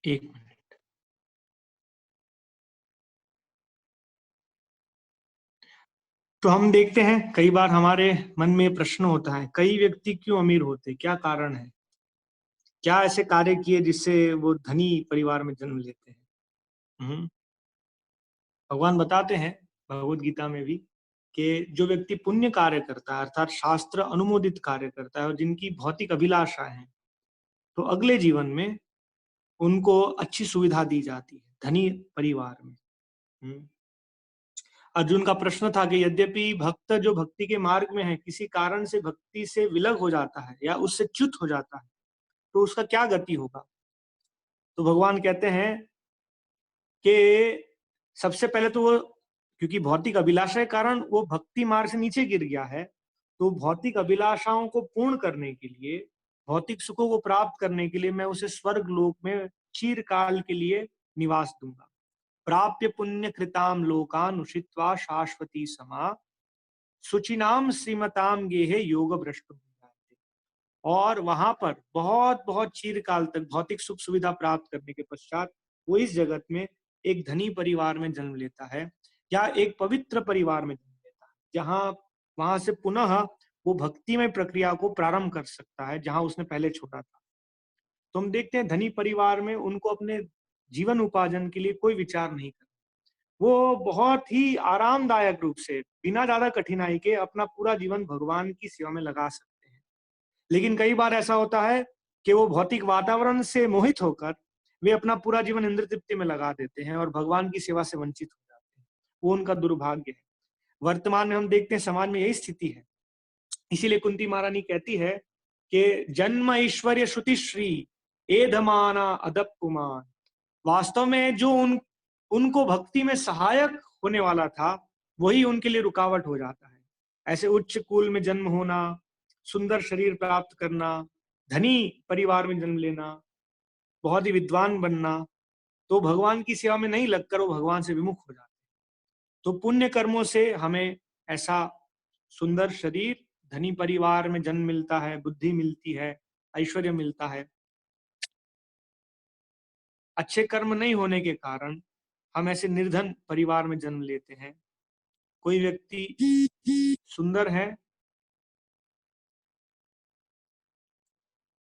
एक मिनट। तो हम देखते हैं कई बार हमारे मन में प्रश्न होता है, कई व्यक्ति क्यों अमीर होते, क्या कारण है? क्या ऐसे कार्य किए जिससे वो धनी परिवार में जन्म लेते हैं? हम्म। भगवान बताते हैं भगवत गीता में भी कि जो व्यक्ति पुण्य कार्य करता है अर्थात शास्त्र अनुमोदित कार्य करता है और जिनकी भौतिक अभिलाषा है, तो अगले जीवन में उनको अच्छी सुविधा दी जाती है धनी परिवार में। हम्म। अर्जुन का प्रश्न था कि यद्यपि भक्त जो भक्ति के मार्ग में है किसी कारण से भक्ति से विलग हो जाता है या उससे च्युत हो जाता है, तो उसका क्या गति होगा? तो भगवान कहते हैं कि सबसे पहले तो वो, क्योंकि भौतिक अभिलाषा के कारण वो भक्ति मार्ग से नीचे गिर गया है, तो भौतिक अभिलाषाओं को पूर्ण करने के लिए, भौतिक सुखों को प्राप्त करने के लिए मैं उसे स्वर्ग लोक में चिरकाल के लिए निवास दूंगा। प्राप्य पुण्य कृताम लोकान उषित्वा शाश्वती समा सुचिनाम श्रीमताम गेहे योग भ्रष्ट हो जाते। और वहां पर बहुत बहुत चिरकाल तक भौतिक सुख सुविधा प्राप्त करने के पश्चात वो इस जगत में एक धनी परिवार में जन्म लेता है या एक पवित्र परिवार में जन्म लेता है, जहां वहां से पुनः वो भक्तिमय प्रक्रिया को प्रारंभ कर सकता है जहां उसने पहले छोड़ा था। तो हम देखते हैं धनी परिवार में उनको अपने जीवन उपार्जन के लिए कोई विचार नहीं करता। वो बहुत ही आरामदायक रूप से बिना ज्यादा कठिनाई के अपना पूरा जीवन भगवान की सेवा में लगा सकते हैं। लेकिन कई बार ऐसा होता है कि वो भौतिक वातावरण से मोहित होकर वे अपना पूरा जीवन इंद्र तृप्ति में लगा देते हैं और भगवान की सेवा से वंचित हो जाते हैं। वो उनका दुर्भाग्य है। वर्तमान में हम देखते हैं समाज में यही स्थिति है। इसीलिए कुंती महारानी कहती है कि जन्म ऐश्वर्य श्रुति श्री एधमाना अदप कुमान। वास्तव में जो उनको भक्ति में सहायक होने वाला था वही उनके लिए रुकावट हो जाता है। ऐसे उच्च कुल में जन्म होना, सुंदर शरीर प्राप्त करना, धनी परिवार में जन्म लेना, बहुत ही विद्वान बनना, तो भगवान की सेवा में नहीं लगकर वो भगवान से विमुख हो जाते। तो पुण्य कर्मों से हमें ऐसा सुंदर शरीर, धनी परिवार में जन्म मिलता है, बुद्धि मिलती है, ऐश्वर्य मिलता है। अच्छे कर्म नहीं होने के कारण हम ऐसे निर्धन परिवार में जन्म लेते हैं। कोई व्यक्ति सुंदर है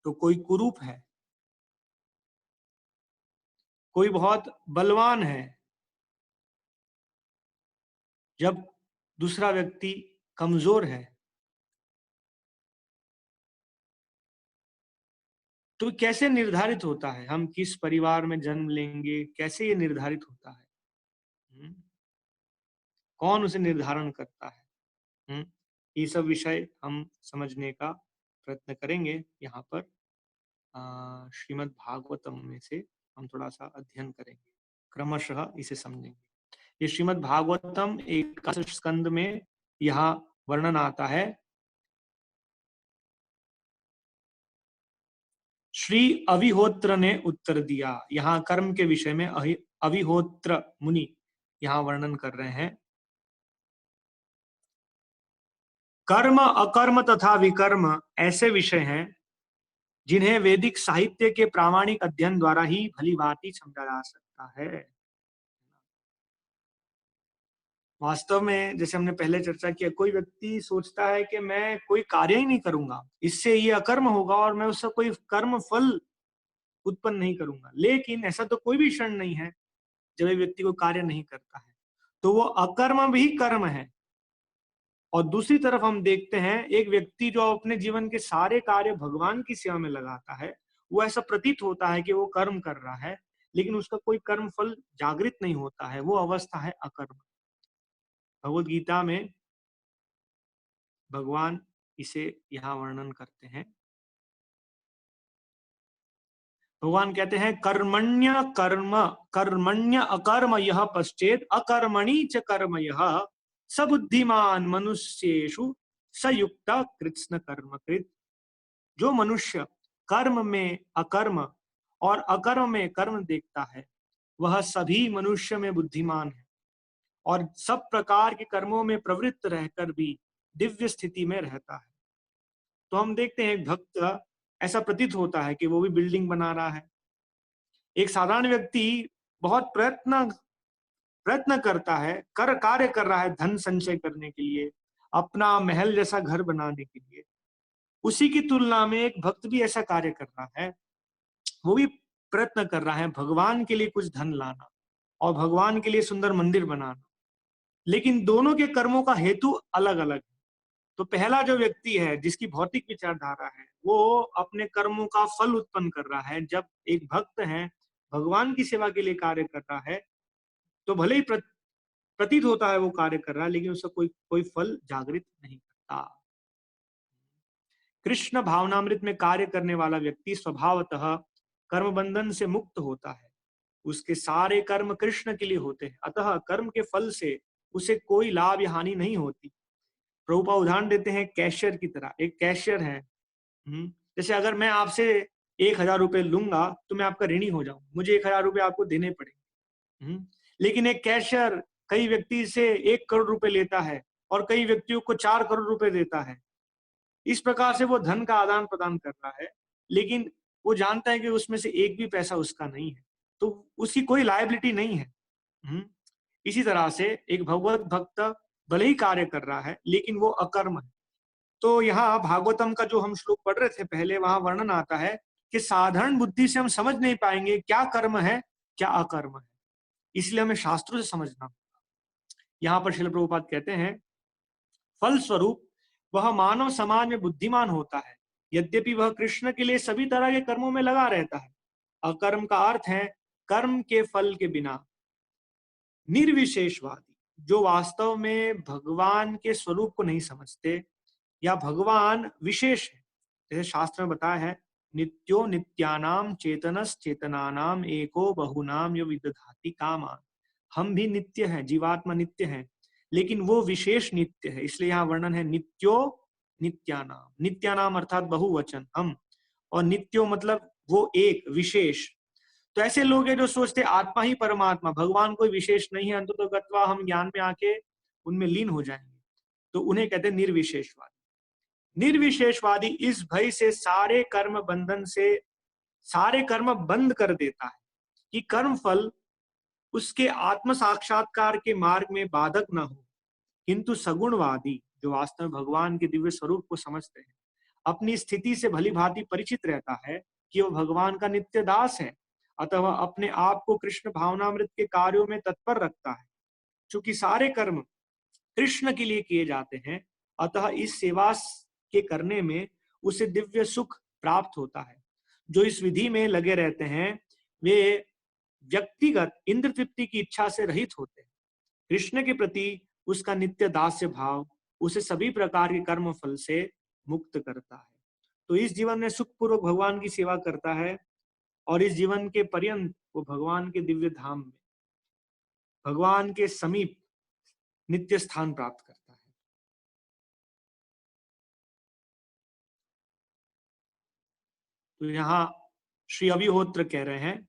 तो कोई कुरूप है, कोई बहुत बलवान है, जब दूसरा व्यक्ति कमजोर है। तो कैसे निर्धारित होता है हम किस परिवार में जन्म लेंगे, कैसे ये निर्धारित होता है? हम्म, कौन उसे निर्धारण करता है? ये सब विषय हम समझने का प्रयत्न करेंगे यहाँ पर। श्रीमद् भागवतम में से हम थोड़ा सा अध्ययन करेंगे, क्रमशः इसे समझेंगे। ये श्रीमद् भागवतम एकादश स्कंद में यहाँ वर्णन आता है। श्री अविहोत्र ने उत्तर दिया। यहाँ कर्म के विषय में अविहोत्र मुनि यहाँ वर्णन कर रहे हैं। कर्म अकर्म तथा विकर्म ऐसे विषय हैं जिन्हें वैदिक साहित्य के प्रामाणिक अध्ययन द्वारा ही भली भांति समझा जा सकता है। वास्तव में जैसे हमने पहले चर्चा किया, कोई व्यक्ति सोचता है कि मैं कोई कार्य ही नहीं करूंगा, इससे ये अकर्म होगा और मैं उससे कोई कर्म फल उत्पन्न नहीं करूंगा। लेकिन ऐसा तो कोई भी क्षण नहीं है जब एक व्यक्ति को कार्य नहीं करता है, तो वो अकर्म भी कर्म है। और दूसरी तरफ हम देखते हैं एक व्यक्ति जो अपने जीवन के सारे कार्य भगवान की सेवा में लगाता है, वो ऐसा प्रतीत होता है कि वो कर्म कर रहा है, लेकिन उसका कोई कर्म फल जागृत नहीं होता है। वो अवस्था है अकर्म। भगवत गीता में भगवान इसे यहाँ वर्णन करते हैं। भगवान कहते हैं कर्मण्य कर्म कर्मण्य अकर्म यह पश्चेत अकर्मणि च कर्म यह सबुद्धिमान मनुष्येषु सयुक्त कृत्स्न कर्म कृत। जो मनुष्य कर्म में अकर्म और अकर्म में कर्म देखता है वह सभी मनुष्य में बुद्धिमान है और सब प्रकार के कर्मों में प्रवृत्त रहकर भी दिव्य स्थिति में रहता है। तो हम देखते हैं एक भक्त ऐसा प्रतीत होता है कि वो भी बिल्डिंग बना रहा है, एक साधारण व्यक्ति बहुत प्रयत्न करता है, कार्य कर रहा है धन संचय करने के लिए, अपना महल जैसा घर बनाने के लिए। उसी की तुलना में एक भक्त भी ऐसा कार्य कर रहा है, वो भी प्रयत्न कर रहा है भगवान के लिए कुछ धन लाना और भगवान के लिए सुंदर मंदिर बनाना, लेकिन दोनों के कर्मों का हेतु अलग अलग है। तो पहला जो व्यक्ति है जिसकी भौतिक विचारधारा है, वो अपने कर्मों का फल उत्पन्न कर रहा है। जब एक भक्त है भगवान की सेवा के लिए कार्य कर रहा है, तो भले ही प्रतीत होता है वो कार्य कर रहा है, लेकिन उसका कोई कोई फल जागृत नहीं करता। कृष्ण भावनामृत में कार्य करने वाला व्यक्ति स्वभावतः कर्म बंधन से मुक्त होता है। उसके सारे कर्म कृष्ण के लिए होते हैं, अतः कर्म के फल से उसे कोई लाभ या हानि नहीं होती। प्रभुपा उदाहरण देते हैं कैशियर की तरह। एक कैशियर है, जैसे अगर मैं आपसे 1,000 रुपए लूंगा तो मैं आपका ऋणी हो जाऊं, मुझे 1,000 रुपए आपको देने पड़ेंगे। लेकिन एक कैशियर कई व्यक्ति से 1 करोड़ रुपए लेता है और कई व्यक्तियों को 4 करोड़ रुपए देता है। इस प्रकार से वो धन का आदान प्रदान कर रहा है, लेकिन वो जानता है कि उसमें से एक भी पैसा उसका नहीं है, तो उसकी कोई लायबिलिटी नहीं है। इसी तरह से एक भगवत भक्त भले ही कार्य कर रहा है, लेकिन वो अकर्म है। तो यहाँ भागवतम का जो हम श्लोक पढ़ रहे थे पहले, वहां वर्णन आता है कि साधारण बुद्धि से हम समझ नहीं पाएंगे क्या कर्म है क्या अकर्म है, इसलिए हमें शास्त्रों से समझना। यहाँ पर श्रील प्रभुपाद कहते हैं, फल स्वरूप वह मानव समाज में बुद्धिमान होता है, यद्यपि वह कृष्ण के लिए सभी तरह के कर्मों में लगा रहता है। अकर्म का अर्थ है कर्म के फल के बिना निर्विशेषवादी, जो वास्तव में भगवान के स्वरूप को नहीं समझते या भगवान विशेष है। जैसे शास्त्र में बताया है, नित्यो नित्यानाम चेतनस चेतनानाम एको बहुनाम यो विदधाति कामान। हम भी नित्य हैं, जीवात्मा नित्य है, लेकिन वो विशेष नित्य है, इसलिए यहाँ वर्णन है नित्यो नित्यानाम। नित्यानाम अर्थात बहुवचन हम, और नित्यो मतलब वो एक विशेष। तो ऐसे लोग हैं जो सोचते आत्मा ही परमात्मा, भगवान कोई विशेष नहीं है, अंततः गत्वा हम ज्ञान में आके उनमें लीन हो जाएंगे, तो उन्हें कहते हैं निर्विशेषवादी। निर्विशेषवादी इस भय से सारे कर्म बंधन से सारे कर्म बंद कर देता है कि कर्म फल उसके आत्म साक्षात्कार के मार्ग में बाधक न हो। किंतु सगुणवादी, जो वास्तव में भगवान के दिव्य स्वरूप को समझते हैं, अपनी स्थिति से भली भांति परिचित रहता है कि वह भगवान का नित्य दास है, अतः वह अपने आप को कृष्ण भावनामृत के कार्यों में तत्पर रखता है। चूंकि सारे कर्म कृष्ण के लिए किए जाते हैं, अतः इस सेवा के करने में उसे दिव्य सुख प्राप्त होता है। जो इस विधि में लगे रहते हैं वे व्यक्तिगत इंद्र तृप्ति की इच्छा से रहित होते हैं। कृष्ण के प्रति उसका नित्य दास्य भाव उसे सभी प्रकार के कर्म फल से मुक्त करता है। तो इस जीवन में सुखपूर्वक भगवान की सेवा करता है और इस जीवन के पर्यंत वो भगवान के दिव्य धाम में, भगवान के समीप नित्य स्थान प्राप्त करता है। तो यहाँ श्री अभिहोत्र कह रहे हैं,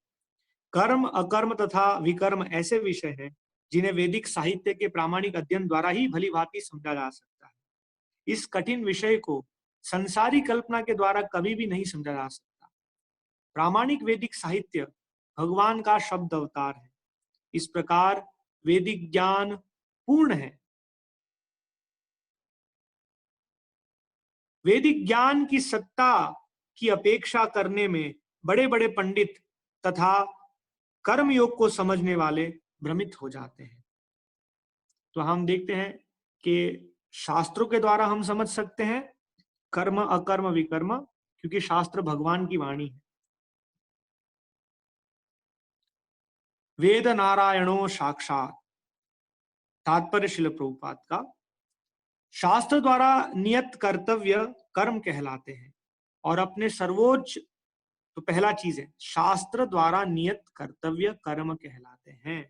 कर्म अकर्म तथा विकर्म ऐसे विषय हैं जिन्हें वैदिक साहित्य के प्रामाणिक अध्ययन द्वारा ही भली भांति समझा जा सकता है। इस कठिन विषय को संसारी कल्पना के द्वारा कभी भी नहीं समझा जा सकता। प्रामाणिक वैदिक साहित्य भगवान का शब्द अवतार है। इस प्रकार वैदिक ज्ञान पूर्ण है। वैदिक ज्ञान की सत्ता की अपेक्षा करने में बड़े बड़े पंडित तथा कर्म योग को समझने वाले भ्रमित हो जाते हैं। तो हम देखते हैं कि शास्त्रों के द्वारा हम समझ सकते हैं कर्म अकर्म विकर्म, क्योंकि शास्त्र भगवान की वाणी है। वेद नारायणो साक्षात, तात्पर्य शिल प्रभुपाद का, शास्त्र द्वारा नियत कर्तव्य कर्म कहलाते हैं और अपने सर्वोच्च, तो पहला चीज है शास्त्र द्वारा नियत कर्तव्य कर्म कहलाते हैं।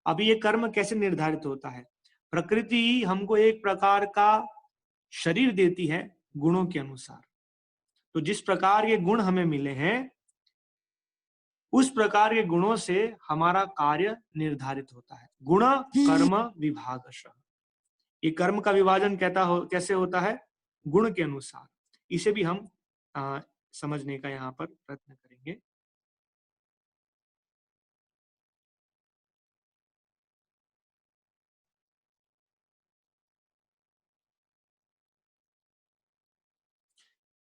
अभी ये कर्म कैसे निर्धारित होता है? प्रकृति हमको एक प्रकार का शरीर देती है गुणों के अनुसार। तो जिस प्रकार के गुण हमें मिले हैं उस प्रकार के गुणों से हमारा कार्य निर्धारित होता है। गुण कर्म विभागशः। ये कर्म का विभाजन कैसे होता है? गुण के अनुसार। इसे भी हम समझने का यहाँ पर प्रयत्न करेंगे।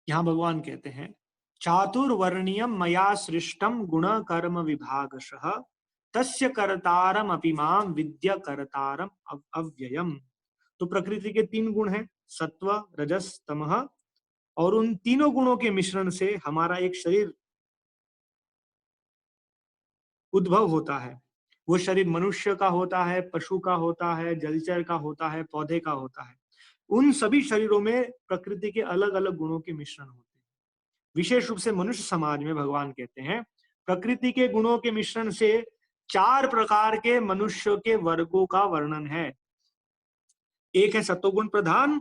यहाँ भगवान कहते हैं चातुर्वर्णीयम मया सृष्टम गुण कर्म विभागशः तस्य कर्तारम अपि माम विद्या कर्तारम अव्ययम। तो प्रकृति के तीन गुण हैं, सत्व रजस तमः, और उन तीनों गुणों के मिश्रण से हमारा एक शरीर उद्भव होता है। वो शरीर मनुष्य का होता है, पशु का होता है, जलचर का होता है, पौधे का होता है। उन सभी शरीरों में प्रकृति के अलग अलग गुणों के मिश्रण होते हैं। विशेष रूप से मनुष्य समाज में भगवान कहते हैं प्रकृति के गुणों के मिश्रण से 4 प्रकार के मनुष्य के वर्गों का वर्णन है। एक है सत्वगुण प्रधान,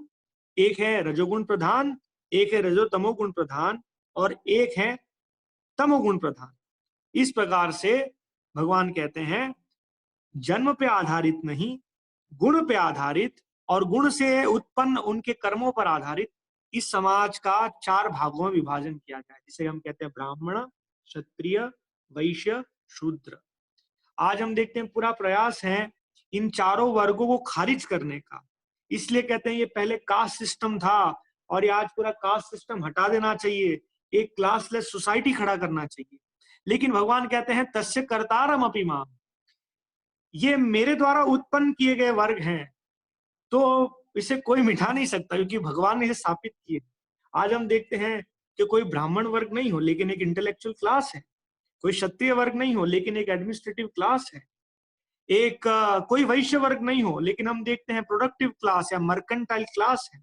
एक है रजोगुण प्रधान, एक है रजो तमोगुण प्रधान, और एक है तमोगुण प्रधान। इस प्रकार से भगवान कहते हैं जन्म पे आधारित नहीं, गुण पे आधारित और गुण से उत्पन्न उनके कर्मों पर आधारित इस समाज का 4 भागों में विभाजन किया गया है, जिसे हम कहते हैं ब्राह्मण, क्षत्रिय, वैश्य, शूद्र। आज हम देखते हैं पूरा प्रयास है इन चारों वर्गों को खारिज करने का। इसलिए कहते हैं ये पहले कास्ट सिस्टम था और ये आज पूरा कास्ट सिस्टम हटा देना चाहिए, एक क्लासलेस सोसाइटी खड़ा करना चाहिए। लेकिन भगवान कहते हैं तस्य कर्तारम अपि माम, ये मेरे द्वारा उत्पन्न किए गए वर्ग हैं, तो इसे कोई मिटा नहीं सकता क्योंकि भगवान ने इसे स्थापित किए। आज हम देखते हैं कि कोई ब्राह्मण वर्ग नहीं हो लेकिन एक इंटेलेक्चुअल क्लास है, कोई क्षत्रिय वर्ग नहीं हो लेकिन एक एडमिनिस्ट्रेटिव क्लास है, एक कोई वैश्य वर्ग नहीं हो लेकिन हम देखते हैं प्रोडक्टिव क्लास या मर्केंटाइल क्लास है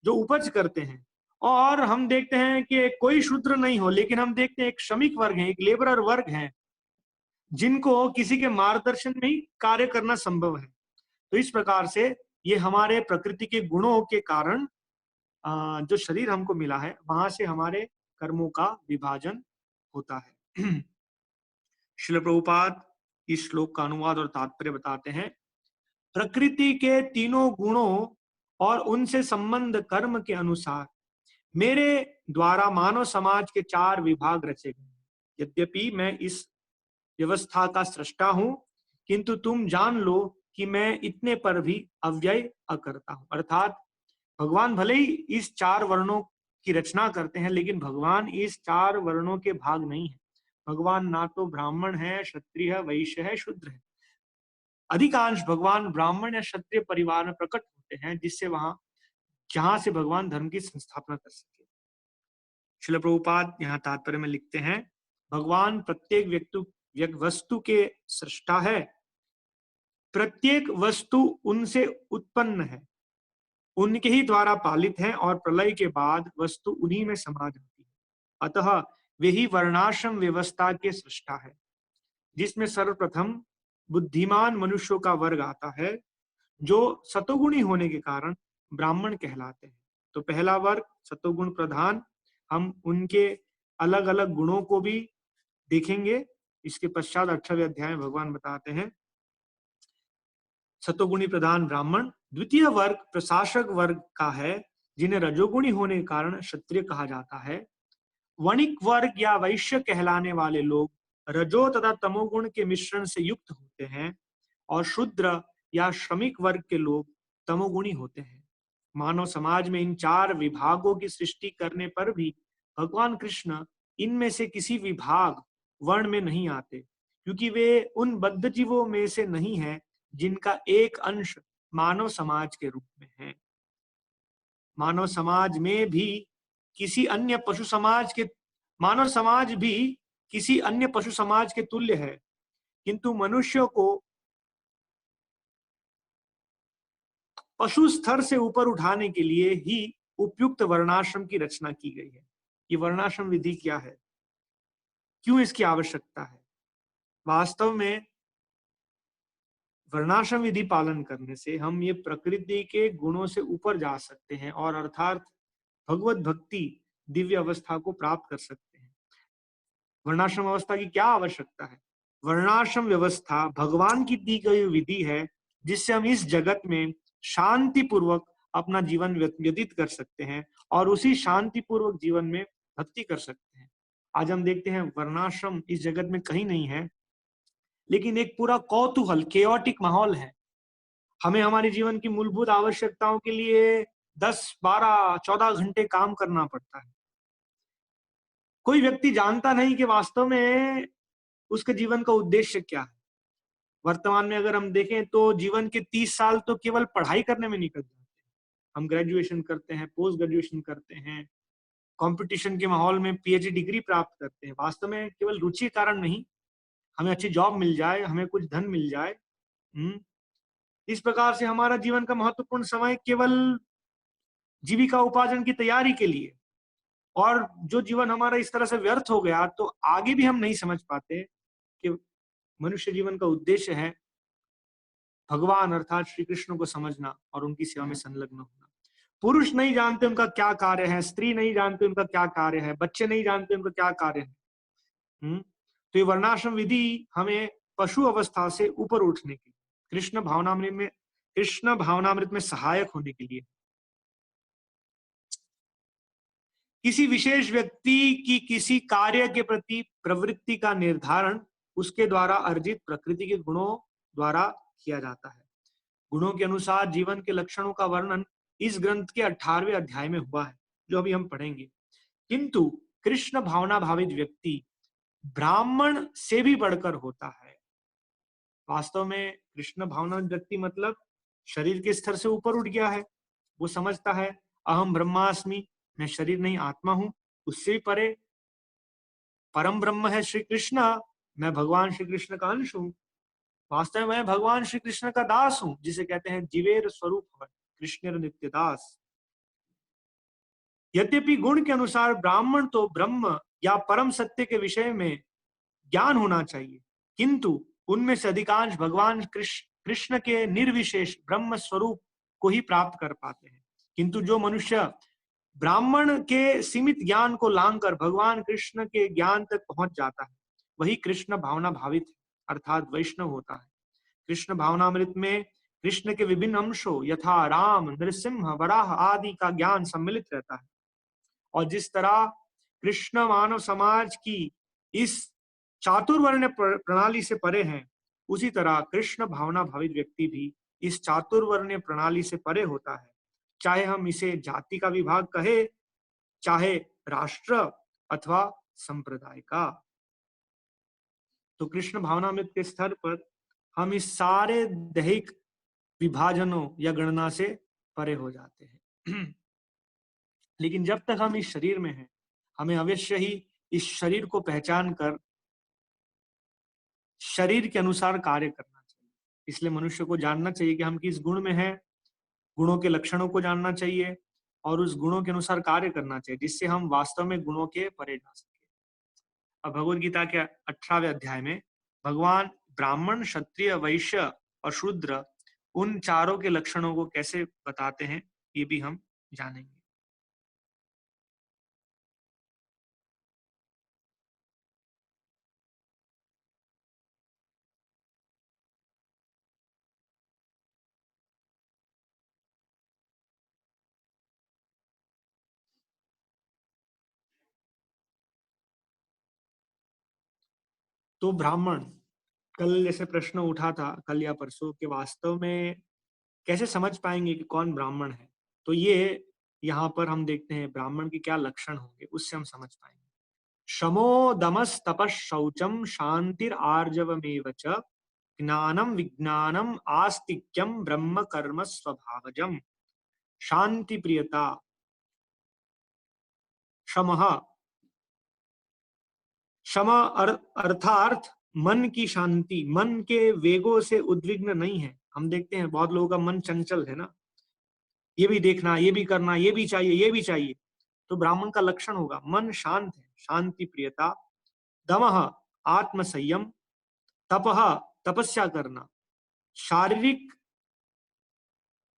जो उपज करते हैं। और हम देखते हैं कि कोई शूद्र नहीं हो लेकिन हम देखते हैं एक श्रमिक वर्ग है, एक लेबरर वर्ग है, जिनको किसी के मार्गदर्शन में ही कार्य करना संभव है। तो इस प्रकार से ये हमारे प्रकृति के गुणों के कारण जो शरीर हमको मिला है वहां से हमारे कर्मों का विभाजन होता है। श्रील प्रभुपाद इस श्लोक का अनुवाद और तात्पर्य बताते हैं प्रकृति के तीनों गुणों और उनसे संबंध कर्म के अनुसार मेरे द्वारा मानव समाज के 4 विभाग रचे गए। यद्यपि मैं इस व्यवस्था का सृष्टा हूं किंतु तुम जान लो कि मैं इतने पर भी अव्यय अकर्ता हूं। अर्थात भगवान भले ही इस 4 वर्णों की रचना करते हैं लेकिन भगवान इस 4 वर्णों के भाग नहीं है। भगवान ना तो ब्राह्मण है, क्षत्रिय है, वैश्य है, शूद्र है। अधिकांश भगवान ब्राह्मण या क्षत्रिय परिवार में प्रकट होते हैं जिससे वहां जहां से भगवान धर्म की संस्थापना कर सके। श्रील प्रभुपाद यहाँ तात्पर्य में लिखते हैं भगवान प्रत्येक वस्तु के सृष्टा है, प्रत्येक वस्तु उनसे उत्पन्न है, उनके ही द्वारा पालित है और प्रलय के बाद वस्तु उन्हीं में समा जाती है। अतः वे ही वर्णाश्रम व्यवस्था के सृष्टा है जिसमें सर्वप्रथम बुद्धिमान मनुष्यों का वर्ग आता है जो सतोगुणी होने के कारण ब्राह्मण कहलाते हैं। तो पहला वर्ग सतोगुण प्रधान, हम उनके अलग अलग गुणों को भी देखेंगे। इसके पश्चात 18वें अध्याय में भगवान बताते हैं सतोगुणी प्रधान ब्राह्मण। द्वितीय वर्ग प्रशासक वर्ग का है जिन्हें रजोगुणी होने के कारण क्षत्रिय कहा जाता है। वणिक वर्ग या वैश्य कहलाने वाले लोग रजो तथा तमोगुण के मिश्रण से युक्त होते हैं और शूद्र या श्रमिक वर्ग के लोग तमोगुणी होते हैं। मानव समाज में इन 4 विभागों की सृष्टि करने पर भी भगवान कृष्ण इनमें से किसी विभाग वर्ण में नहीं आते क्योंकि वे उन बद्ध जीवों में से नहीं है जिनका एक अंश मानव समाज के रूप में है। मानव समाज में भी किसी अन्य पशु समाज के मानव समाज भी किसी अन्य पशु समाज के तुल्य है किंतु मनुष्यों को पशु स्तर से ऊपर उठाने के लिए ही उपयुक्त वर्णाश्रम की रचना की गई है। ये वर्णाश्रम विधि क्या है, क्यों इसकी आवश्यकता है? वास्तव में वर्णाश्रम विधि पालन करने से हम ये प्रकृति के गुणों से ऊपर जा सकते हैं और अर्थात भगवत भक्ति दिव्य अवस्था को प्राप्त कर सकते हैं। वर्णाश्रम अवस्था की क्या आवश्यकता है? वर्णाश्रम व्यवस्था भगवान की दी गई विधि है जिससे हम इस जगत में शांति पूर्वक अपना जीवन व्यतीत कर सकते हैं और उसी शांति पूर्वक जीवन में भक्ति कर सकते हैं। आज हम देखते हैं वर्णाश्रम इस जगत में कहीं नहीं है लेकिन एक पूरा कौतूहल केओटिक माहौल है। हमें हमारे जीवन की मूलभूत आवश्यकताओं के लिए 10, 12, 14 घंटे काम करना पड़ता है। कोई व्यक्ति जानता नहीं कि वास्तव में उसके जीवन का उद्देश्य क्या है। वर्तमान में अगर हम देखें तो जीवन के 30 साल तो केवल पढ़ाई करने में निकल जाते हैं। हम ग्रेजुएशन करते हैं, पोस्ट ग्रेजुएशन करते हैं, कंपटीशन के माहौल में पीएचडी डिग्री प्राप्त करते हैं। वास्तव में केवल रुचि के कारण नहीं, हमें अच्छी जॉब मिल जाए, हमें कुछ धन मिल जाए। इस प्रकार से हमारा जीवन का महत्वपूर्ण समय केवल जीविका उपार्जन की तैयारी के लिए, और जो जीवन हमारा इस तरह से व्यर्थ हो गया तो आगे भी हम नहीं समझ पाते कि मनुष्य जीवन का उद्देश्य है भगवान अर्थात श्री कृष्ण को समझना और उनकी सेवा में संलग्न होना। पुरुष नहीं जानते उनका क्या कार्य है, स्त्री नहीं जानते उनका क्या कार्य है, बच्चे नहीं जानते उनका क्या कार्य है। तो ये वर्णाश्रम विधि हमें पशु अवस्था से ऊपर उठने के लिए, कृष्ण भावनामृत में सहायक होने के लिए, किसी विशेष व्यक्ति की किसी कार्य के प्रति प्रवृत्ति का निर्धारण उसके द्वारा अर्जित प्रकृति के गुणों द्वारा किया जाता है। गुणों के अनुसार जीवन के लक्षणों का वर्णन इस ग्रंथ के 18वें अध्याय में हुआ है, जो अभी हम पढ़ेंगे। किंतु कृष्ण भावना भावित व्यक्ति ब्राह्मण से भी बढ़कर होता है। वास्तव में कृष्ण भावना व्यक्ति मतलब शरीर के स्तर से ऊपर उठ गया है। वो समझता है अहम ब्रह्मास्मि, मैं शरीर नहीं आत्मा हूं। उससे भी परे परम ब्रह्म है श्री कृष्ण, मैं भगवान श्री कृष्ण का अंश हूं। वास्तव में मैं भगवान श्री कृष्ण का दास हूं, जिसे कहते हैं जीवेर स्वरूप कृष्ण नित्य दास। यद्यपि गुण के अनुसार ब्राह्मण तो ब्रह्म या परम सत्य के विषय में ज्ञान होना चाहिए, किंतु उनमें से अधिकांश भगवान कृष्ण के निर्विशेष ब्रह्म स्वरूप को ही प्राप्त कर पाते हैं। किंतु जो मनुष्य ब्राह्मण के सीमित ज्ञान को लांघकर भगवान कृष्ण के ज्ञान तक पहुंच जाता है, वही कृष्ण भावना भावित अर्थात वैष्णव होता है। कृष्ण भावनामृत में कृष्ण के विभिन्न अंशों यथा राम, नृसिंह, वराह आदि का ज्ञान सम्मिलित रहता है। और जिस तरह कृष्ण मानव समाज की इस चातुर्वर्ण प्रणाली से परे हैं, उसी तरह कृष्ण भावना भावित व्यक्ति भी इस चातुर्वर्ण प्रणाली से परे होता है। चाहे हम इसे जाति का विभाग कहे, चाहे राष्ट्र अथवा संप्रदाय का। तो कृष्ण भावनामृत के स्तर पर हम इस सारे दैहिक विभाजनों या गणना से परे हो जाते हैं। लेकिन जब तक हम इस शरीर में हैं, हमें अवश्य ही इस शरीर को पहचान कर शरीर के अनुसार कार्य करना चाहिए। इसलिए मनुष्य को जानना चाहिए कि हम किस गुण में हैं, गुणों के लक्षणों को जानना चाहिए और उस गुणों के अनुसार कार्य करना चाहिए, जिससे हम वास्तव में गुणों के परे जा सके। अब भगवद गीता के 18वें अध्याय में भगवान ब्राह्मण, क्षत्रिय, वैश्य और शूद्र उन चारों के लक्षणों को कैसे बताते हैं, ये भी हम जानेंगे। तो ब्राह्मण, कल जैसे प्रश्न उठा था, कल या परसों, के वास्तव में कैसे समझ पाएंगे कि कौन ब्राह्मण है? तो ये यहाँ पर हम देखते हैं ब्राह्मण के क्या लक्षण होंगे, उससे हम समझ पाएंगे। शमो दमस तपस शौचम शांतिर आर्जवमेव च ज्ञानम विज्ञानम आस्तिक्यम ब्रह्म कर्म स्वभावजम। शांति प्रियता, शमः, क्षमा अर्थार्थ मन की शांति, मन के वेगों से उद्विग्न नहीं है। हम देखते हैं बहुत लोगों का मन चंचल है ना, ये भी देखना, ये भी करना, ये भी चाहिए, ये भी चाहिए। तो ब्राह्मण का लक्षण होगा मन शांत है, शांति प्रियता। दमः, आत्म संयम। तपः, तपस्या करना। शारीरिक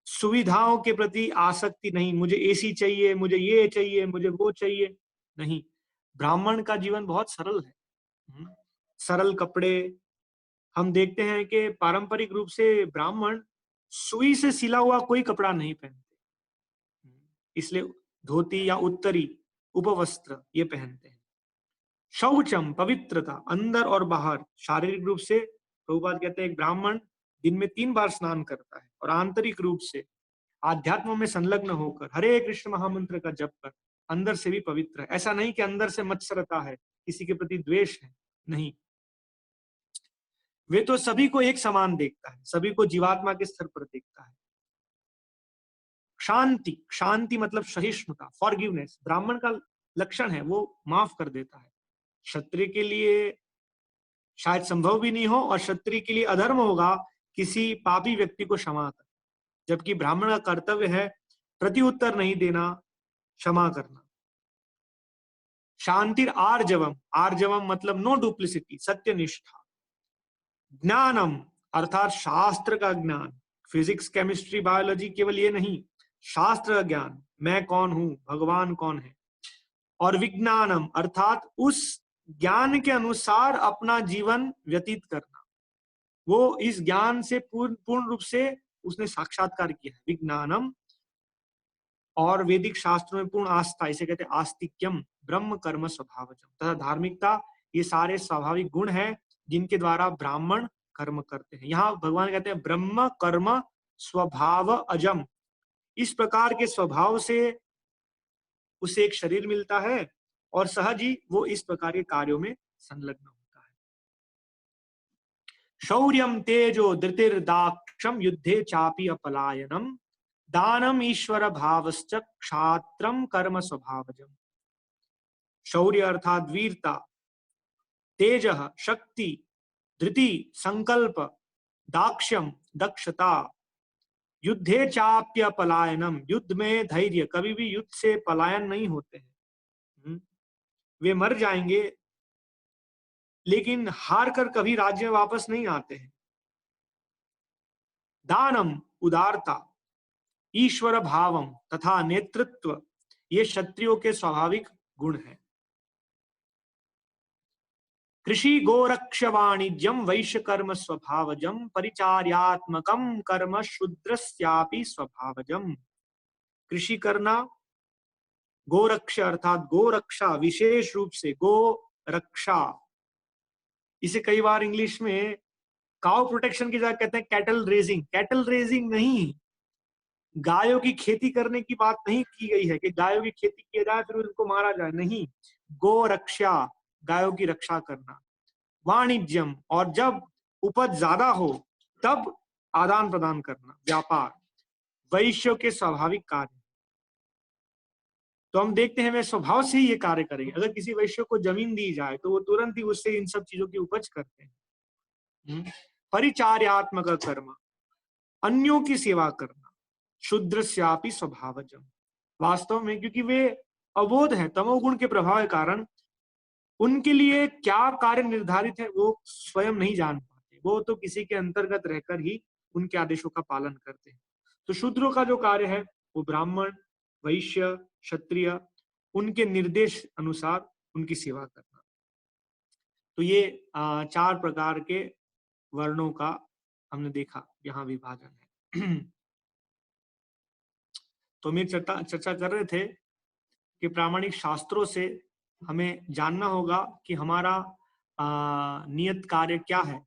सुविधाओं के प्रति आसक्ति नहीं, मुझे एसी चाहिए, मुझे ये चाहिए, मुझे वो चाहिए, नहीं। ब्राह्मण का जीवन बहुत सरल है। सरल कपड़े, हम देखते हैं कि पारंपरिक रूप से ब्राह्मण सुई से सिला हुआ कोई कपड़ा नहीं पहनते, इसलिए धोती या उत्तरी उपवस्त्र ये पहनते हैं। शौचम, पवित्रता, अंदर और बाहर। शारीरिक रूप से प्रभुपाद कहते हैं एक ब्राह्मण दिन में 3 बार स्नान करता है, और आंतरिक रूप से आध्यात्म में संलग्न होकर हरे कृष्ण महामंत्र का जप कर अंदर से भी पवित्र है। ऐसा नहीं कि अंदर से मत्सरता है, किसी के प्रति द्वेष है, नहीं। वे तो सभी को एक समान देखता है, सभी को जीवात्मा के स्तर पर देखता है। शांति, शांति मतलब सहिष्णुता, फॉरगिवनेस, ब्राह्मण का लक्षण है, वो माफ कर देता है। क्षत्रिय के लिए शायद संभव भी नहीं हो, और क्षत्रिय के लिए अधर्म होगा किसी पापी व्यक्ति को क्षमा कर, जबकि ब्राह्मण का कर्तव्य है प्रत्युत्तर नहीं देना, क्षमा करना। शांतिर आर्जवम, आर्जवम मतलब नो डुप्लिसिटी, सत्यनिष्ठा। ज्ञानम अर्थात शास्त्र का ज्ञान, फिजिक्स केमिस्ट्री बायोलॉजी केवल ये नहीं, शास्त्र का ज्ञान, मैं कौन हूं, भगवान कौन है। और विज्ञानम अर्थात उस ज्ञान के अनुसार अपना जीवन व्यतीत करना, वो इस ज्ञान से पूर्ण रूप से उसने साक्षात्कार किया है, विज्ञानम। और वैदिक शास्त्रों में पूर्ण आस्था, इसे कहते हैं आस्तिक्यम, ब्रह्म कर्म स्वभावजम, तथा धार्मिकता, ये सारे स्वाभाविक गुण हैं जिनके द्वारा ब्राह्मण कर्म करते हैं। यहाँ भगवान कहते हैं ब्रह्म कर्म स्वभाव अजम, इस प्रकार के स्वभाव से उसे एक शरीर मिलता है और सहज ही वो इस प्रकार के कार्यों में संलग्न होता है। शौर्यम तेजो धृतिर्दाक्षम युद्धे चापि अपलायनम दानम ईश्वर भावश्च क्षात्रम कर्म स्वभावजम। शौर्य अर्थात वीरता, तेज शक्ति, धृति संकल्प, दाक्ष्यम दक्षता, युद्धे चाप्य पलायनम, युद्ध में धैर्य, कभी भी युद्ध से पलायन नहीं होते हैं। वे मर जाएंगे लेकिन हार कर कभी राज्य में वापस नहीं आते हैं। दानम उदारता, ईश्वर भावम तथा नेतृत्व, ये क्षत्रियों के स्वाभाविक गुण हैं। कृषि गोरक्ष वाणिज्यम वैश्य कर्म स्वभावजम परिचार्यात्मकम कर्म शूद्रस्यापि स्वभावजम। कृषि करना, गोरक्ष अर्थात गोरक्षा, विशेष रूप से गो रक्षा, इसे कई बार इंग्लिश में काउ प्रोटेक्शन की जगह कहते हैं कैटल रेजिंग। कैटल रेजिंग नहीं, गायों की खेती करने की बात नहीं की गई है कि गायों की खेती की जाए फिर उनको मारा जाए, नहीं। गो रक्षा, गायों की रक्षा करना। वाणिज्यम, और जब उपज ज्यादा हो तब आदान प्रदान करना, व्यापार, वैश्यों के स्वाभाविक कार्य। तो हम देखते हैं वे स्वभाव से ही ये कार्य करेंगे। अगर किसी वैश्य को जमीन दी जाए तो वो तुरंत ही उससे इन सब चीजों की उपज करते हैं। परिचार्यात्मक कर्म, अन्यों की सेवा करना, शूद्रस्यापि स्वभावजम। वास्तव में क्योंकि वे अबोध हैं, तमोगुण के प्रभाव के कारण उनके लिए क्या कार्य निर्धारित है वो स्वयं नहीं जान पाते, वो तो किसी के अंतर्गत रहकर ही उनके आदेशों का पालन करते हैं। तो शूद्रों का जो कार्य है वो ब्राह्मण, वैश्य, क्षत्रिय, उनके निर्देश अनुसार उनकी सेवा करना। तो ये 4 प्रकार के वर्णों का हमने देखा यहाँ विभाजन है। तो हम चर्चा कर रहे थे कि प्रामाणिक शास्त्रों से हमें जानना होगा कि हमारा नियत कार्य क्या है।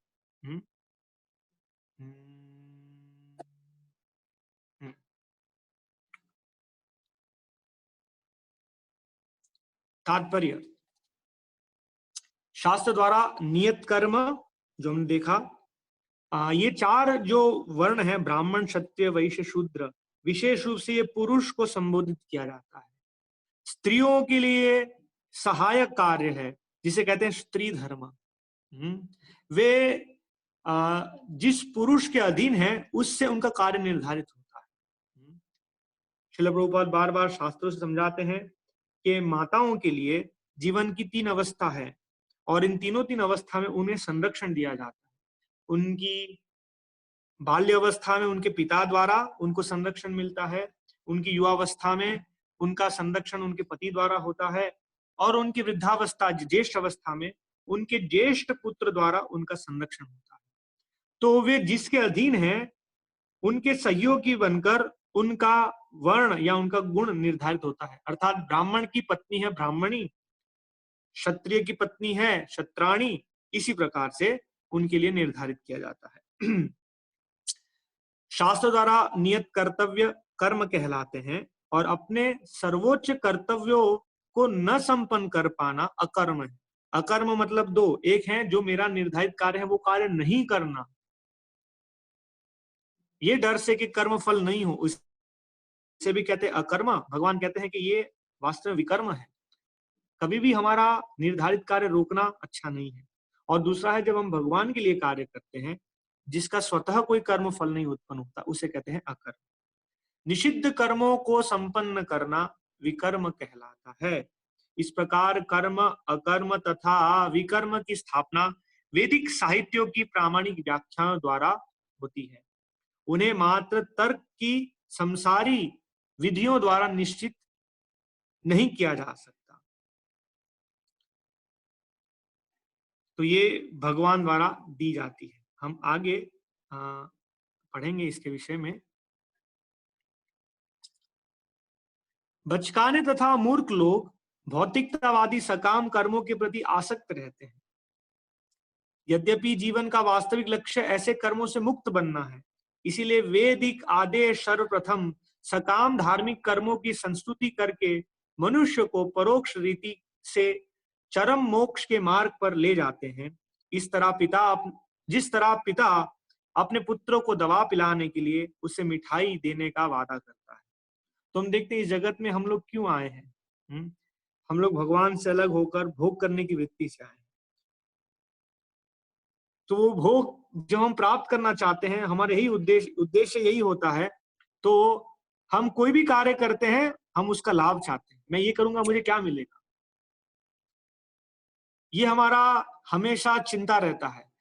तात्पर्य, शास्त्र द्वारा नियत कर्म जो हमने देखा, ये 4 जो वर्ण है, ब्राह्मण, क्षत्रिय, वैश्य, शूद्र, विशेष रूप से ये पुरुष को संबोधित किया जाता है। स्त्रियों के लिए सहायक कार्य है जिसे कहते हैं स्त्री धर्म। वे जिस पुरुष के अधीन है उससे उनका कार्य निर्धारित होता है। श्रील प्रभुपाद बार बार शास्त्रों से समझाते हैं कि माताओं के लिए जीवन की 3 अवस्था है और इन तीन अवस्था में उन्हें संरक्षण दिया जाता है। उनकी बाल्य अवस्था में उनके पिता द्वारा उनको संरक्षण मिलता है, उनकी युवावस्था में उनका संरक्षण उनके पति द्वारा होता है, और उनकी वृद्धावस्था, ज्येष्ठ अवस्था में उनके ज्येष्ठ पुत्र द्वारा उनका संरक्षण होता है। तो वे जिसके अधीन हैं उनके सहयोगी बनकर उनका वर्ण या उनका गुण निर्धारित होता है। अर्थात ब्राह्मण की पत्नी है ब्राह्मणी, क्षत्रिय की पत्नी है क्षत्राणी, इसी प्रकार से उनके लिए निर्धारित किया जाता है। शास्त्र द्वारा नियत कर्तव्य कर्म कहलाते हैं और अपने सर्वोच्च कर्तव्यों को न संपन्न कर पाना अकर्म है। अकर्म मतलब दो, एक है जो मेरा निर्धारित कार्य है वो कार्य नहीं करना, ये डर से कि कर्म फल नहीं हो, इसे भी कहते हैं अकर्म। भगवान कहते हैं कि ये वास्तव में विकर्म है, कभी भी हमारा निर्धारित कार्य रोकना अच्छा नहीं है। और दूसरा है जब हम भगवान के लिए कार्य करते हैं जिसका स्वतः कोई कर्म फल नहीं उत्पन्न होता, उसे कहते हैं अकर्म। निषिद्ध कर्मों को संपन्न करना विकर्म कहलाता है। इस प्रकार कर्म, अकर्म तथा विकर्म की स्थापना वैदिक साहित्यों की प्रामाणिक व्याख्याओं द्वारा होती है। उन्हें मात्र तर्क की संसारी विधियों द्वारा निश्चित नहीं किया जा सकता। तो ये भगवान द्वारा दी जाती है। हम आगे पढ़ेंगे इसके विषय में। बचकाने तथा मूर्ख लोग भौतिकतावादी सकाम कर्मों के प्रति आसक्त रहते हैं। यद्यपि जीवन का वास्तविक लक्ष्य ऐसे कर्मों से मुक्त बनना है, इसीलिए वैदिक आदेश सर्वप्रथम सकाम धार्मिक कर्मों की संस्तुति करके मनुष्य को परोक्ष रीति से चरम मोक्ष के मार्ग पर ले जाते हैं। जिस तरह पिता अपने पुत्रों को दवा पिलाने के लिए उसे मिठाई देने का वादा करता है। तो हम देखते हैं इस जगत में हम लोग क्यों आए हैं। हम लोग भगवान से अलग होकर भोग करने की वृत्ति से आए हैं। तो वो भोग जब हम प्राप्त करना चाहते हैं, हमारे यही उद्देश्य यही होता है, तो हम कोई भी कार्य करते हैं, हम उसका लाभ चाहते हैं। मैं ये करूंगा मुझे क्या मिलेगा, ये हमारा हमेशा चिंता रहता है।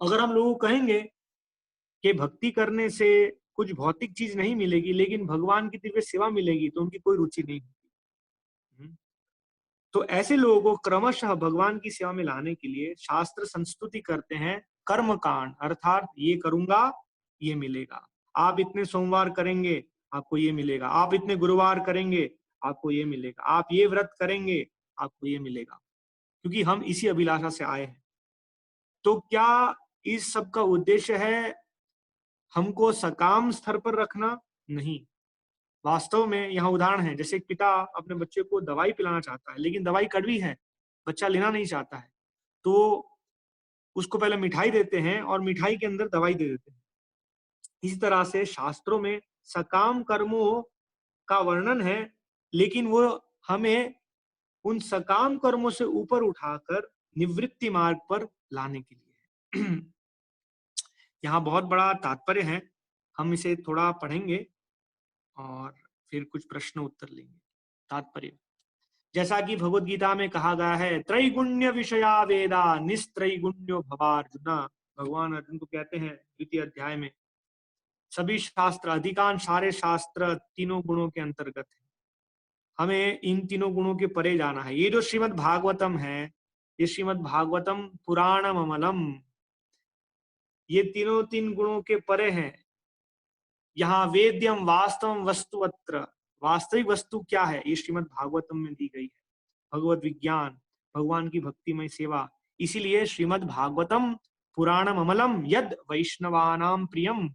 अगर हम लोगों को कहेंगे कि भक्ति करने से कुछ भौतिक चीज नहीं मिलेगी लेकिन भगवान की दिव्य सेवा मिलेगी, तो उनकी कोई रुचि नहीं होगी। तो ऐसे लोगों को क्रमशः भगवान की सेवा में लाने के लिए शास्त्र संस्तुति करते हैं कर्म कांड, अर्थात ये करूंगा ये मिलेगा, आप इतने सोमवार करेंगे आपको ये मिलेगा, आप इतने गुरुवार करेंगे आपको ये मिलेगा, आप ये व्रत करेंगे आपको ये मिलेगा, क्योंकि हम इसी अभिलाषा से आए हैं। तो क्या इस सब का उद्देश्य है हमको सकाम स्तर पर रखना? नहीं। वास्तव में यहाँ उदाहरण है, जैसे एक पिता अपने बच्चे को दवाई पिलाना चाहता है लेकिन दवाई कड़वी है, बच्चा लेना नहीं चाहता है, तो उसको पहले मिठाई देते हैं और मिठाई के अंदर दवाई दे देते हैं। इसी तरह से शास्त्रों में सकाम कर्मों का वर्णन है, लेकिन वो हमें उन सकाम कर्मों से ऊपर उठाकर निवृत्ति मार्ग पर लाने के लिए। यहाँ बहुत बड़ा तात्पर्य है, हम इसे थोड़ा पढ़ेंगे और फिर कुछ प्रश्न उत्तर लेंगे। तात्पर्य, जैसा कि भगवत गीता में कहा गया है, त्रैगुण्य विषया वेदा निस्त्रैगुण्यो भवार्जुन। भगवान अर्जुन को कहते हैं द्वितीय अध्याय में, सभी शास्त्र, अधिकांश सारे शास्त्र तीनों गुणों के अंतर्गत है, हमें इन तीनों गुणों के परे जाना है। ये जो श्रीमद् भागवतम है, ये श्रीमद् भागवतम पुराणम अमलम, ये तीनों तीन गुणों के परे हैं। यहाँ वेद्यम वास्तवम वस्तुअत्र, वास्तविक वस्तु क्या है, ये श्रीमद् भागवतम में दी गई है। भगवत विज्ञान, भगवान की भक्तिमय सेवा, इसीलिए श्रीमद् भागवतम पुराणम अमलम यद वैष्णवानाम प्रियम,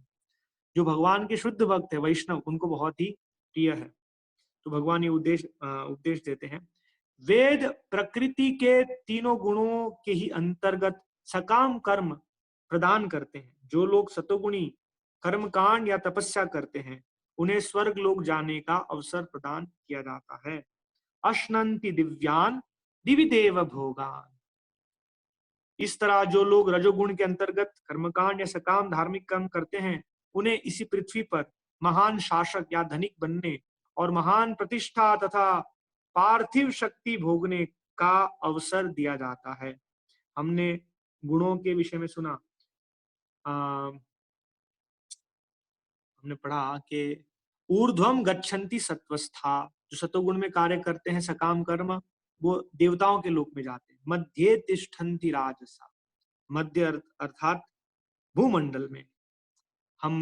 जो भगवान के शुद्ध भक्त है वैष्णव, उनको बहुत ही प्रिय है। तो भगवान ये उपदेश देते हैं, वेद प्रकृति के तीनों गुणों के ही अंतर्गत सकाम कर्म प्रदान करते हैं। जो लोग सतोगुणी कर्म कांड या तपस्या करते हैं उन्हें स्वर्ग लोक जाने का अवसर प्रदान किया जाता है। अश्नन्ति दिव्यान दिवि देव भोगान। इस तरह जो लोग रजोगुण के अंतर्गत कर्मकांड या सकाम धार्मिक कर्म करते हैं उन्हें इसी पृथ्वी पर महान शासक या धनिक बनने और महान प्रतिष्ठा तथा पार्थिव शक्ति भोगने का अवसर दिया जाता है। हमने गुणों के विषय में सुना, हमने पढ़ा कि ऊर्ध्वम गच्छन्ति सत्वस्था, जो सतोगुण में कार्य करते हैं सकाम कर्म, वो देवताओं के लोक में जाते हैं। मध्य तिष्ठन्ति राजसा, मध्य अर्थात भूमंडल में हम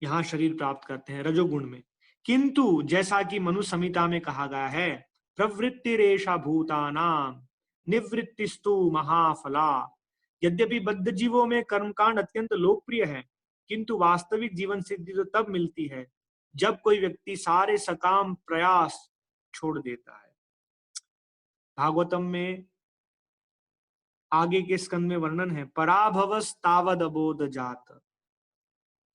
यहाँ शरीर प्राप्त करते हैं रजोगुण में। किंतु जैसा कि मनु संहिता में कहा गया है, प्रवृत्तिरेषा भूतानां निवृत्तिस्तु महाफला। यद्यपि बद्ध जीवों में कर्मकांड अत्यंत लोकप्रिय है, किंतु वास्तविक जीवन सिद्धि तो तब मिलती है जब कोई व्यक्ति सारे सकाम प्रयास छोड़ देता है। भागवतम में आगे के स्कंद में वर्णन है, पराभवस तावद अबोध जात।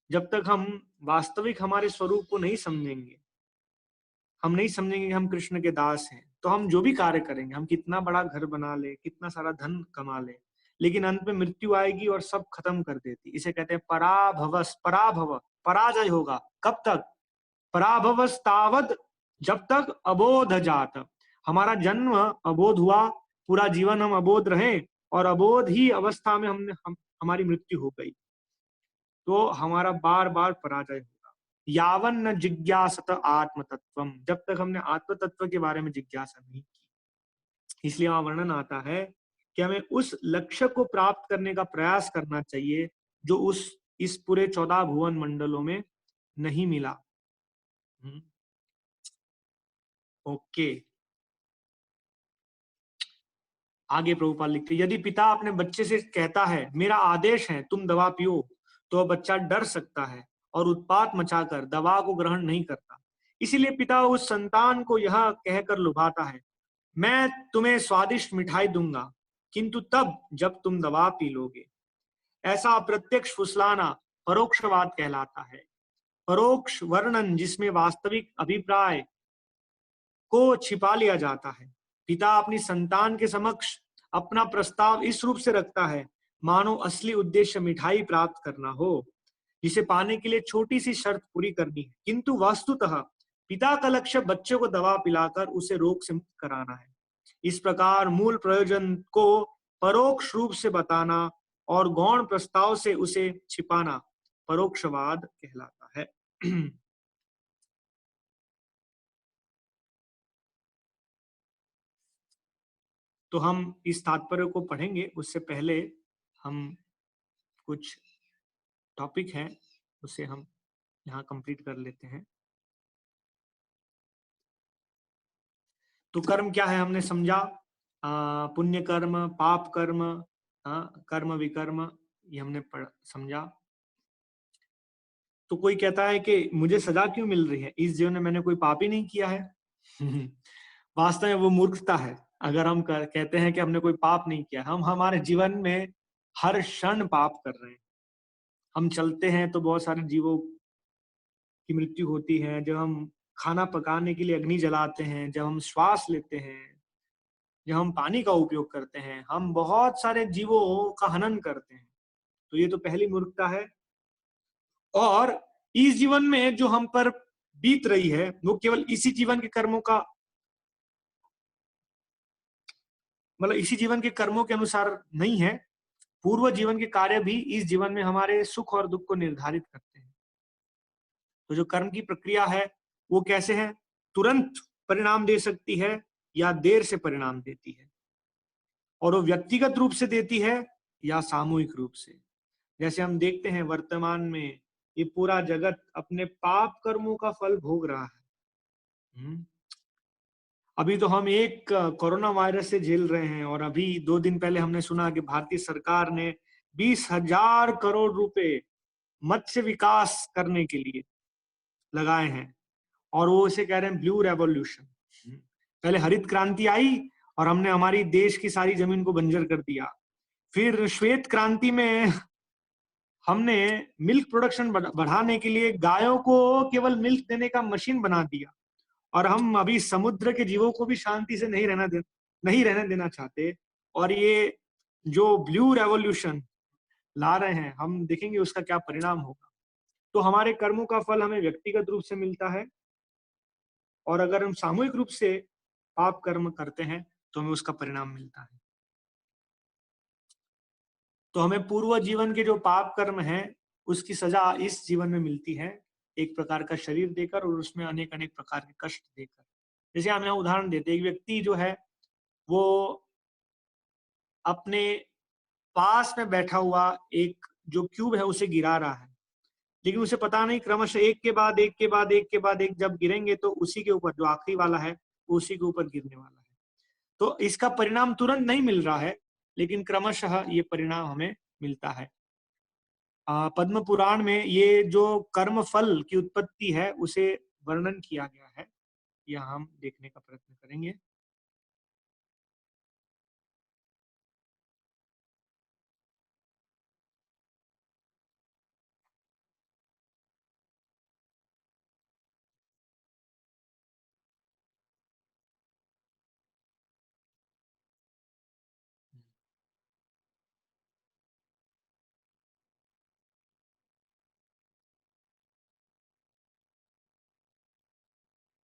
जब तक हम वास्तविक हमारे स्वरूप को नहीं समझेंगे, हम नहीं समझेंगे कि हम कृष्ण के दास हैं, तो हम जो भी कार्य करेंगे, हम कितना बड़ा घर बना ले, कितना सारा धन कमा ले, लेकिन अंत में मृत्यु आएगी और सब खत्म कर देती। इसे कहते हैं पराभवस, पराभव, पराजय होगा। कब तक? पराभवस तावद, जब तक अबोध जात, हमारा जन्म अबोध हुआ, पूरा जीवन हम अबोध रहे और अबोध ही अवस्था में हमारी मृत्यु हो गई, तो हमारा बार बार पराजय होगा। यावन न जिज्ञासत आत्म तत्वम, जब तक हमने आत्म तत्व के बारे में जिज्ञासा नहीं की। इसलिए वहां वर्णन आता है कि हमें उस लक्ष्य को प्राप्त करने का प्रयास करना चाहिए जो इस पूरे 14 भुवन मंडलों में नहीं मिला। ओके, आगे प्रभुपाद लिखते, यदि पिता अपने बच्चे से कहता है मेरा आदेश है तुम दवा पियो, तो बच्चा डर सकता है और उत्पात मचाकर दवा को ग्रहण नहीं करता। इसीलिए पिता उस संतान को यह कहकर लुभाता है, मैं तुम्हें स्वादिष्ट मिठाई दूंगा, किंतु तब जब तुम दवा पी लोगे। ऐसा अप्रत्यक्ष फुसलाना परोक्षवाद कहलाता है। परोक्ष वर्णन जिसमें वास्तविक अभिप्राय को छिपा लिया जाता है। पिता अपनी संतान के समक्ष अपना प्रस्ताव इस रूप से रखता है मानो असली उद्देश्य मिठाई प्राप्त करना हो, जिसे पाने के लिए छोटी सी शर्त पूरी करनी है, किंतु वस्तुतः पिता का लक्ष्य बच्चे को दवा पिलाकर उसे रोग से मुक्त कराना है। इस प्रकार मूल प्रयोजन को परोक्ष रूप से बताना और गौण प्रस्ताव से उसे छिपाना परोक्षवाद कहलाता है। तो हम इस तात्पर्य को पढ़ेंगे, उससे पहले हम कुछ टॉपिक हैं उसे हम यहाँ कंप्लीट कर लेते हैं। तो कर्म क्या है हमने समझा, पुण्य कर्म, पाप कर्म, कर्म विकर्म, ये हमने समझा। तो कोई कहता है कि मुझे सजा क्यों मिल रही है, इस जीवन में मैंने कोई पाप ही नहीं किया है। वास्तव में वो मूर्खता है। अगर हम कहते हैं कि हमने कोई पाप नहीं किया, हम हमारे जीवन में हर क्षण पाप कर रहे हैं। हम चलते हैं तो बहुत सारे जीवों की मृत्यु होती है, जब हम खाना पकाने के लिए अग्नि जलाते हैं, जब हम श्वास लेते हैं, जब हम पानी का उपयोग करते हैं, हम बहुत सारे जीवों का हनन करते हैं। तो ये तो पहली मूर्खता है। और इस जीवन में जो हम पर बीत रही है वो केवल इसी जीवन के कर्मों का, मतलब इसी जीवन के कर्मों के अनुसार नहीं है, पूर्व जीवन के कार्य भी इस जीवन में हमारे सुख और दुख को निर्धारित करते हैं। तो जो कर्म की प्रक्रिया है वो कैसे है, तुरंत परिणाम दे सकती है या देर से परिणाम देती है, और वो व्यक्तिगत रूप से देती है या सामूहिक रूप से। जैसे हम देखते हैं वर्तमान में ये पूरा जगत अपने पाप कर्मों का फल भोग रहा है। अभी तो हम एक कोरोना वायरस से झेल रहे हैं, और अभी 2 दिन पहले हमने सुना कि भारतीय सरकार ने 20,000 करोड़ रुपए मत्स्य विकास करने के लिए लगाए हैं, और वो इसे कह रहे हैं ब्लू रेवोल्यूशन। पहले हरित क्रांति आई और हमने हमारी देश की सारी जमीन को बंजर कर दिया। फिर श्वेत क्रांति में हमने मिल्क प्रोडक्शन बढ़ाने के लिए गायों को केवल मिल्क देने का मशीन बना दिया, और हम अभी समुद्र के जीवों को भी शांति से नहीं रहने देना चाहते। और ये जो ब्लू रेवोल्यूशन ला रहे हैं, हम देखेंगे उसका क्या परिणाम होगा। तो हमारे कर्मों का फल हमें व्यक्तिगत रूप से मिलता है, और अगर हम सामूहिक रूप से पाप कर्म करते हैं तो हमें उसका परिणाम मिलता है। तो हमें पूर्व जीवन के जो पाप कर्म हैं उसकी सजा इस जीवन में मिलती है, एक प्रकार का शरीर देकर और उसमें अनेक अनेक प्रकार के कष्ट देकर। जैसे हम यहाँ उदाहरण देते, एक व्यक्ति जो है वो अपने पास में बैठा हुआ एक जो क्यूब है उसे गिरा रहा है, लेकिन उसे पता नहीं क्रमशः एक के बाद एक के बाद एक के बाद एक जब गिरेंगे तो उसी के ऊपर जो आखिरी वाला है उसी के ऊपर गिरने वाला है। तो इसका परिणाम तुरंत नहीं मिल रहा है, लेकिन क्रमशः ये परिणाम हमें मिलता है। पद्म पुराण में ये जो कर्म फल की उत्पत्ति है उसे वर्णन किया गया है, यह हम देखने का प्रयत्न करेंगे।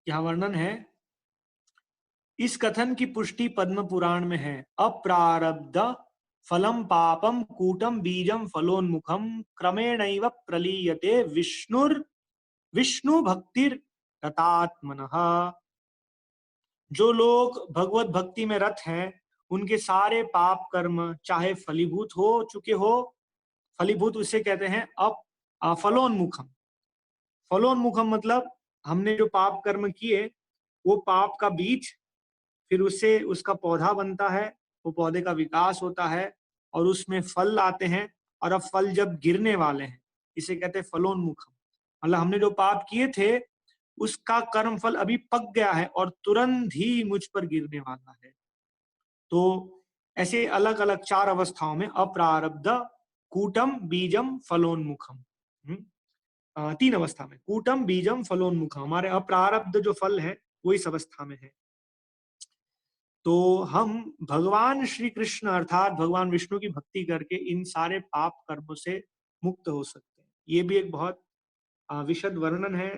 यहाँ वर्णन है, इस कथन की पुष्टि पद्म पुराण में है। अप्रारब्ध फलम पापम कूटम बीजम फलोन्मुखम क्रमेणैव प्रलीयते विष्णु भक्तिर रतात्मनः। जो लोग भगवत भक्ति में रत हैं, उनके सारे पाप कर्म चाहे फलीभूत हो चुके हो, फलीभूत उसे कहते हैं फलोन्मुखम। फलोन्मुखम मतलब हमने जो पाप कर्म किए, वो पाप का बीज, फिर उससे उसका पौधा बनता है, वो पौधे का विकास होता है और उसमें फल आते हैं, और अब फल जब गिरने वाले हैं, इसे कहते हैं फलोन्मुखम। मतलब हमने जो पाप किए थे उसका कर्म फल अभी पक गया है और तुरंत ही मुझ पर गिरने वाला है। तो ऐसे अलग अलग 4 अवस्थाओं में, अप्रारब्ध, कूटम, बीजम, फलोन्मुखम। 3 अवस्था में, कूटम, बीजम, फलोन्मुखम। हमारे अप्रारब्ध जो फल है वो इस अवस्था में है। तो हम भगवान श्री कृष्ण अर्थात भगवान विष्णु की भक्ति करके इन सारे पाप कर्मों से मुक्त हो सकते हैं। ये भी एक बहुत विशद वर्णन है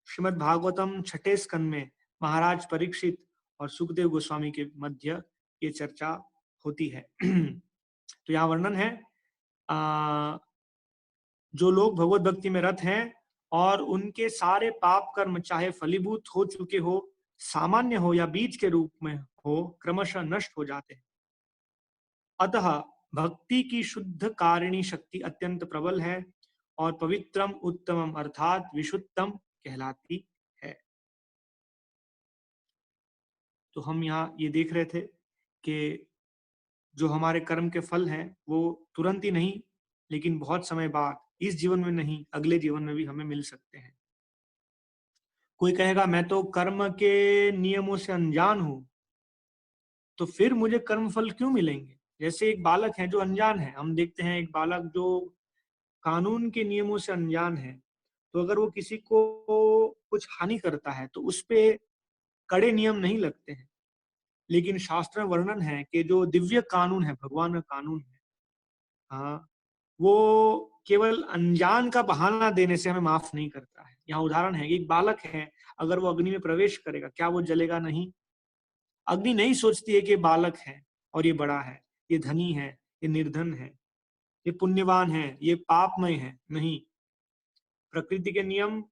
श्रीमद् भागवतम 6ठे स्कंद में। महाराज परीक्षित और सुखदेव गोस्वामी के मध्य ये चर्चा होती है। तो यहाँ वर्णन है, जो लोग भगवत भक्ति में रत हैं और उनके सारे पाप कर्म चाहे फलीभूत हो चुके हो, सामान्य हो या बीज के रूप में हो, क्रमशः नष्ट हो जाते हैं। अतः भक्ति की शुद्ध कारिणी शक्ति अत्यंत प्रबल है और पवित्रम उत्तमम अर्थात विशुद्धम कहलाती है। तो हम यहाँ ये देख रहे थे कि जो हमारे कर्म के फल हैं वो तुरंत ही नहीं, लेकिन बहुत समय बाद, इस जीवन में नहीं, अगले जीवन में भी हमें मिल सकते हैं। कोई कहेगा मैं तो कर्म के नियमों से अनजान हूं, तो फिर मुझे कर्म फल क्यों मिलेंगे? जैसे एक बालक है जो अनजान है, हम देखते हैं एक बालक जो कानून के नियमों से अनजान है, तो अगर वो किसी को कुछ हानि करता है तो उस पे कड़े नियम नहीं लगते हैं। लेकिन शास्त्र में वर्णन है कि जो दिव्य कानून है, भगवान का कानून है, हाँ, वो केवल अनजान का बहाना देने से हमें माफ नहीं करता है। यहाँ उदाहरण है, एक बालक है, अगर वो अग्नि में प्रवेश करेगा, क्या वो जलेगा नहीं? अग्नि नहीं सोचती है कि ये बालक है और ये बड़ा है, ये धनी है, ये निर्धन है, ये पुण्यवान है, ये पापमय है। नहीं, प्रकृति के नियम